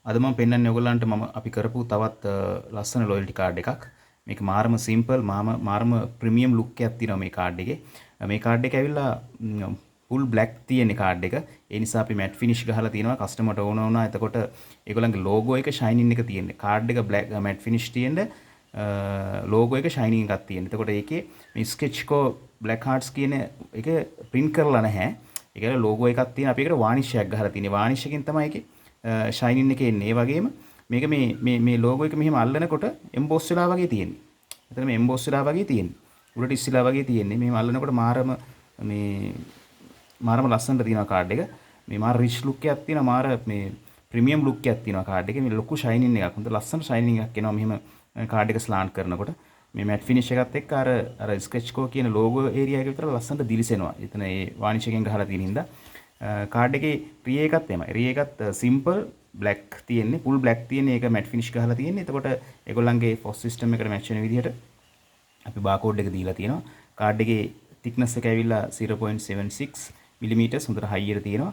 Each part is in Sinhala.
අද මම පෙන්වන්නේ ඔයගොල්ලන්ට අපි කරපු තවත් ලස්සන ලොයල්ටි කාඩ් එකක්. මේක මාරම සිම්පල් මාරම ප්‍රීමියම් ලුක් එකක් තියෙනවා මේ කාඩ් එකේ. මේ කාඩ් එක ඇවිල්ලා ෆුල් බ්ලැක් තියෙන කාඩ් එක. ඒ නිසා අපි මැට් ෆිනිෂ් ගහලා තියෙනවා කස්ටමර්ට ඕන වුණා. එතකොට ඒගොල්ලන්ගේ ලෝගෝ එක ෂයිනින් එක තියෙන්නේ. කාඩ් එක බ්ලැක් මැට් ෆිනිෂ් තියෙන්නේ ලෝගෝ එක ෂයිනින් එකක් තියෙන. එතකොට ඒකේ මේ ස්කෙච්කෝ බ්ලැක් හાર્ට්ස් කියන එක print කරලා නැහැ. ඒකේ ලෝගෝ එකක් තියෙන. අපි ඒකට වානිෂ් එකක් ගහලා තියෙනවා. වානිෂ් එකෙන් තමයි ඒකේ ෂයිනින් එකේ එන්නේ. ඒ වගේම මේක මේ ලෝගෝ එක මෙහෙම අල්ලනකොට එම්බොස් වෙලා වගේ තියෙන්නේ. එතන මේ එම්බොස් වෙලා වගේ තියෙන්නේ. උඩට ඉස්සිලා වගේ තියෙන්නේ. මෙහෙම අල්ලනකොට මාරම ලස්සනට තියෙනවා කාඩ් එක. මේ මාර රිච් ලුක් එකක් තියෙනවා. මාර මේ ප්‍රීමියම් ලුක් එකක් තියෙනවා කාඩ් එකේ. මේ ලොකු ෂයිනින් එකක්. හොඳ ලස්සන ෂයිනින් එකක් එනවා මෙහෙම කාඩ් එක ස්ලාන්ට් කරනකොට. මේ මැට් ෆිනිෂ් එකත් එක්ක අර ස්කෙච්කෝ කියන ලෝගෝ ඒරියා එක විතර ලස්සනට දිලිසෙනවා. එතන ඒ වානිෂ් එකෙන් ගහලා තියෙන හින්දා කාඩ් එකේ රිය එකත් එමය. රිය එකත් සිම්පල් බ්ලැක් තියෙන්නේ. ෆුල් බ්ලැක් තියෙන්නේ. ඒක මැට් ෆිනිෂ් ගහලා තියෙන්නේ. එතකොට ඒගොල්ලන්ගේ පොස් සිස්ටම් එකට මැච් වෙන විදිහට අපි බාකෝඩ් එක දීලා තියෙනවා. කාඩ් එකේ thickness එක ඇවිල්ලා 0.76 මිලිමීටර්ස් හොඳට හයි එකට තියෙනවා.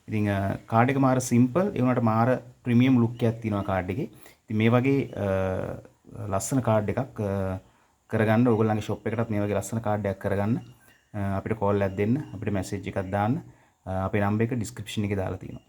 ඉතින් කාඩ් එක මාර සිම්පල් ඒ වුණාට මාර ප්‍රීමියම් ලුක් එකක් තියෙනවා කාඩ් එකේ. ඉතින් මේ වගේ ලස්සන කාඩ් එකක් කරගන්න ඕගොල්ලන්ගේ ෂොප් එකටත් මේ වගේ ලස්සන කාඩ් එකක් කරගන්න අපිට කෝල් එකක් දෙන්න අපිට මැසේජ් එකක් දාන්න අපේ නම්බර් එක ඩිස්ක්‍රිප්ෂන් එකේ දාලා තියෙනවා.